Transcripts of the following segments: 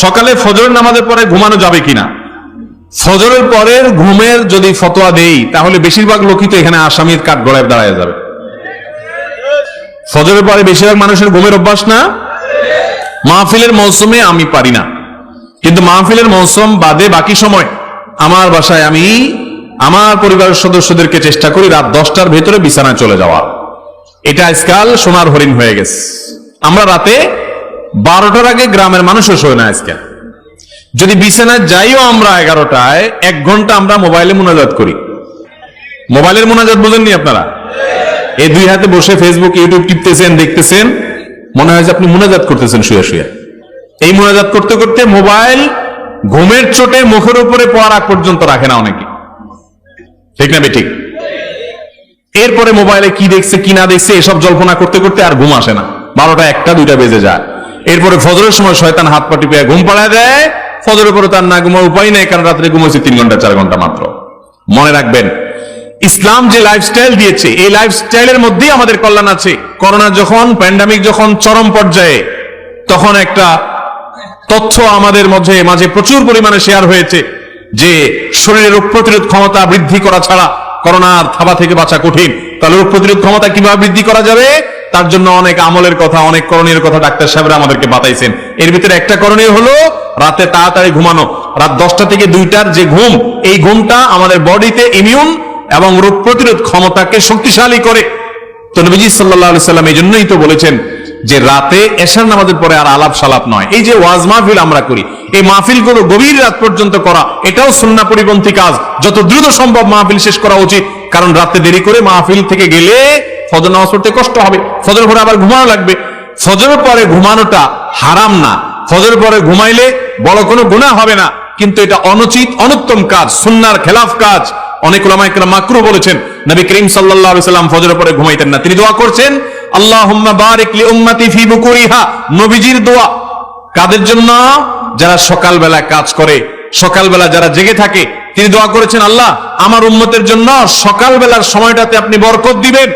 সকালে ফজরের নামাজের পরে ঘুমানো যাবে কিনা? ফজরের পরের ঘুমের যদি ফতোয়া দেই তাহলে বেশিরভাগ লোকই তো এখানে আসামির কাঠ গড়ায় দাঁড়ায় যাবে। ফজরের পরে বেশিরভাগ মানুষের ঘুমের অভ্যাস না। মাহফিলের মৌসুমে আমি পারি না, কিন্তু মাহফিলের মৌসুম বাদে বাকি সময় আমার বাসায় আমি আমার পরিবারের সদস্যদেরকে চেষ্টা করি রাত 10টার ভেতরে বিছানায় চলে যাওয়া। এটা আজকাল সোনার হরিণ হয়ে গেছে। আমরা রাতে 12টার আগে গ্রামের মানুষও শোয় না আজকাল। যদি বিছানায় যাইও আমরা 11টায়, 1 ঘন্টা আমরা মোবাইলে মুনাজাত করি। মোবাইলের মুনাজাত বুঝেননি আপনারা? এই দুই হাতে বসে ফেসবুক ইউটিউব টিপতেছেন, দেখতেছেন, মনে হয় যে আপনি মুনাজাত করতেছেন শুয়ে শুয়ে। এই মুনাজাত করতে করতে মোবাইল ঘুমের চোটে মুখের উপরে পড়ার আগ পর্যন্ত রাখে না অনেকে, ঠিক না বেঠিক? এরপরে মোবাইলে কি দেখছে কি না দেখছে এসব জল্পনা করতে করতে আর ঘুম আসে না। 12টা 1টা 2টা বেজে যায়। এরপরে ফজরের সময় শয়তান হাত পা টিপে ঘুম পাড়ায় দেয়। ফজরের পরে তার না ঘুমার উপায় নেই, কারণ রাত্রে ঘুমাচ্ছে 3 ঘন্টা 4 ঘন্টা মাত্র। মনে রাখবেন, ইসলাম যে লাইফস্টাইল দিয়েছে এই লাইফস্টাইলের মধ্যেই আমাদের কল্যাণ আছে। করোনা যখন, প্যান্ডামিক যখন চরম পর্যায়ে, তখন একটা তথ্য আমাদের মাঝে প্রচুর পরিমাণে শেয়ার হয়েছে যে শরীরের রোগ প্রতিরোধ ক্ষমতা বৃদ্ধি করা ছাড়া করোনার থাবা থেকে বাঁচা কঠিন। তাহলে রোগ প্রতিরোধ ক্ষমতা কিভাবে বৃদ্ধি করা যাবে? তার জন্য অনেক আমলের কথা, অনেক করণীয় কথা ডাক্তার সাহেবরা আমাদেরকে বাতাইছেন। এর ভিতরে একটা করণীয় হলো রাতে তাড়াতাড়ি ঘুমানো। রাত 10টা থেকে 2টার যে ঘুম, এই ঘুমটা আমাদের বডিতে ইমিউন এবং রোগ প্রতিরোধ ক্ষমতাকে শক্তিশালী করে। তো নবীজি সাল্লাল্লাহু আলাইহি সাল্লাম এই জন্যই তো বলেছেন যে রাতে এশার নামাজের পরে আর আলাপ সালাপ নয়। এই যে ওয়াজ মাহফিল আমরা করি, এই মাহফিলগুলো গভীর রাত পর্যন্ত করা, এটাও সুন্নাহ পরিপন্থী কাজ। যত দ্রুত সম্ভব মাহফিল শেষ করা উচিত, কারণ রাতে দেরি করে মাহফিল থেকে গেলে ফজর নামাজ পড়তে কষ্ট হবে, ফজর পরে আবার ঘুমানো লাগবে। ফজরের পরে ঘুমানোটা হারাম না, ফজরের পরে ঘুমাইলে বড় কোনো গুনাহ হবে না, কিন্তু এটা অনুচিত অনুত্তম কাজ, সুন্নাহর খেলাফ কাজ। অনেক উলামা ইকরাম মাকরুহ বলেছেন। নবী করিম সাল্লাল্লাহু আলাইহি সাল্লাম ফজরের পরে ঘুমাইতেন না, তিনি দোয়া করছেন আল্লাহুম্মা বারিক লি উম্মতি ফি বুকুরিহা। নবীজির দোয়া কাদের জন্য? যারা সকালবেলা কাজ করে, সকালবেলা যারা জেগে থাকে, তিনি দোয়া করেছেন আল্লাহ আমার উম্মতের জন্য সকালবেলার সময়টাতে আপনি বরকত দিবেন।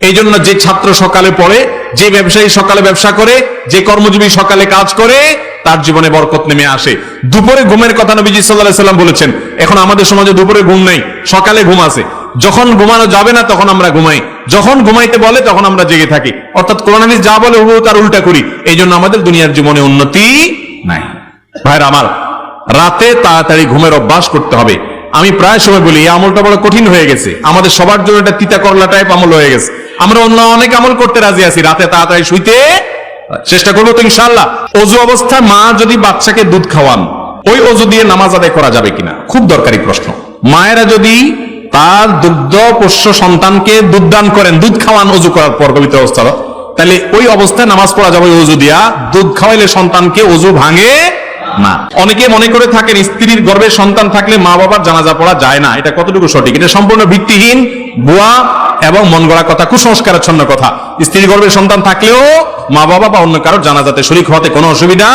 এই জন্য যে ছাত্র সকালে পড়ে, যে ব্যবসায়ী সকালে ব্যবসা করে, যে কর্মজীবী সকালে কাজ করে, তার জীবনে বরকত নেমে আসে। দুপুরে ঘুমের কথা নবীজি সাল্লাল্লাহু আলাইহি সাল্লাম বলেছেন। এখন আমাদের সমাজে দুপুরে ঘুম নেই, সকালে ঘুম আছে। যখন ঘুমানো যাবে না তখন আমরা ঘুমাই, যখন ঘুমাইতে বলে তখন আমরা জেগে থাকি। অর্থাৎ কোরআন হাদিস যা বলে হুবহু তার উল্টা করি। এই জন্য আমাদের দুনিয়ার জীবনে উন্নতি নাই। ভাইরা আমার, রাতে তাড়াতাড়ি ঘুমের অভ্যাস করতে হবে। আমি প্রায় সময় বলি এই আমলটা বড় কঠিন হয়ে গেছে, আমাদের সবার জন্য এটা তিতা করলা টাইপ আমল হয়ে গেছে। আমরা অন্য অনেক আমল করতে রাজি আছি, রাতে তাড়াতাড়ি শুইতে চেষ্টা করবো তো ইনশাআল্লাহ। ওযু অবস্থায় মা যদি বাচ্চাকে দুধ খাওয়ান, ওই ওযু দিয়ে নামাজ আদায় করা যাবে কিনা? খুব দরকারি প্রশ্ন। মায়েরা যদি তার দুগ্ধ পোষ্য সন্তানকে দুধ দান করেন, দুধ খাওয়ান ওযু করার পর পবিত্র অবস্থা, তাহলে ওই অবস্থায় নামাজ পড়া যাবে ওযু দিয়া। দুধ খাওয়াইলে সন্তানকে ওযু ভাঙে না। অনেকে মনে করে থাকেন স্ত্রীর গর্ভে সন্তান থাকলে মা বাবার জানাজা পড়া যায় না। এটা কতটুকু সঠিক? এটা সম্পূর্ণ ভিত্তিহীন, ভুয়া এবং মন গড়া কথা, কুসংস্কারাচ্ছন্ন কথা। স্ত্রীর গর্ভে সন্তান থাকলেও মা বাবা বা অন্য কারোর জানাজাতে শরীক হতে কোনো অসুবিধা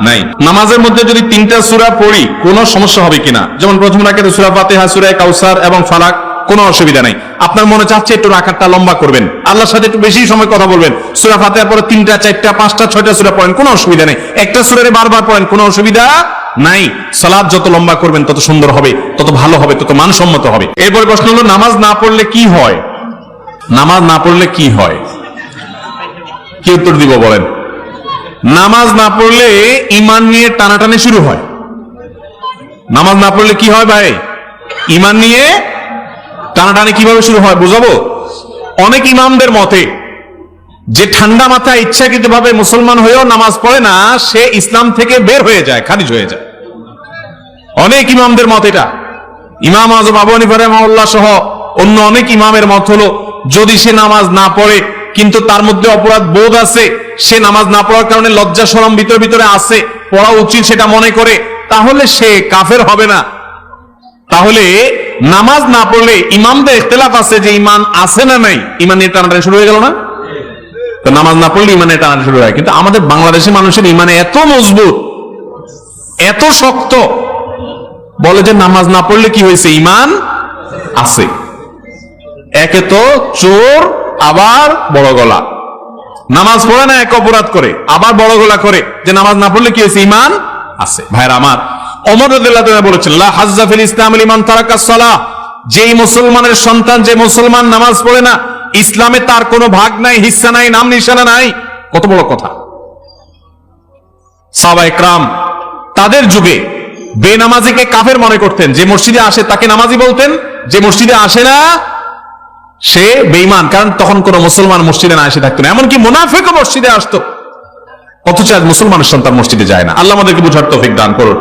নাই। নামাজের মধ্যে যদি 3টা সূরা পড়ি কোনো সমস্যা হবে কিনা? যেমন প্রথম রাকাতে সূরা ফাতিহা, সূরা কাউসার এবং ফালাক, কোনো অসুবিধা নাই। আপনার মনে চাচ্ছে একটু রাকাতটা লম্বা করবেন, আল্লাহর সাথে একটু বেশি সময় কথা বলবেন, সূরা ফাতিহার পরে 3টা 4টা 5টা 6টা সূরা পড়েন, কোনো অসুবিধা নেই। একটা সূরারে বারবার পড়েন, কোনো অসুবিধা নাই। সালাত যত লম্বা করবেন তত সুন্দর হবে, তত ভালো হবে, তত মানসম্মত হবে। এরপর প্রশ্ন হলো নামাজ না পড়লে কি হয়? নামাজ না পড়লে কি হয়? কি উত্তর দিব বলেন? নামাজ না পড়লে ঈমান নিয়ে টানাটানি শুরু হয়। নামাজ না পড়লে কি হয় ভাই? ঈমান নিয়ে টানাটানি কিভাবে শুরু হয় বুঝাবো। অনেক ইমামদের মতে যে ঠান্ডা মাথায় ইচ্ছাকৃতভাবে মুসলমান হয়েও নামাজ পড়ে না, সে ইসলাম থেকে বের হয়ে যায়, খারিজ হয়ে যায়। অনেক ইমামদের মত এটা। ইমাম আযম আবু হানিফা রাহিমাহুল্লাহ সহ অন্য অনেক ইমামের মত হলো যদি সে নামাজ না পড়ে কিন্তু তার মধ্যে অপরাধ বোধ আছে, সে নামাজ না পড়ার কারণে লজ্জা শরম ভিতরে আছে, পড়া উচিত সেটা মনে করে, তাহলে সে কাফের হবে না। তাহলে নামাজ না পড়লে ইমামদের ইখতিলাফ আছে যে ঈমান আছে না নাই, ঈমান নিয়ে টানাটানি শুরু হয়ে গেল না? তো নামাজ না পড়লে ঈমানে টানাটানি শুরু হয়। কিন্তু আমাদের বাংলাদেশের মানুষের ঈমানে এত মজবুত, এত শক্ত, বলে যে নামাজ না পড়লে কি হয়েছে? ঈমান আছে। একে তো চোর, আবার বড় গলা। নামাজ পড়ে না, এক অপরাধ করে, আবার বড় গলা করে যে নামাজ না পড়লে কি হয়েছে, ঈমান আছে। ভাইরা আমার, ওমর রাদিয়াল্লাহু তাআলা বলেছেন, লা হাজ্জা ফিল ইসলাম লিমান তারাকাস সালাহ, যেই মুসলমানের সন্তান, যে মুসলমান নামাজ পড়ে না, ইসলামে তার কোনো ভাগ নাই, হিস্সা নাই, নাম নিশানা নাই। কত বড় কথা। সাহাবা ইকরাম তাদের যুগে বেনামাজিকে কাফের মনে করতেন, যে মসজিদে আসে তাকে নামাজি বলতেন, যে মসজিদে আসে না সে বেঈমান, কারণ তখন কোন মুসলমান মসজিদে না এসে থাকতো না, এমনকি মুনাফিকও মসজিদে আসতো। অথচ আজ মুসলমানের সন্তান মসজিদে যায় না। আল্লাহ আমাদেরকে বুঝার তৌফিক দান করুন।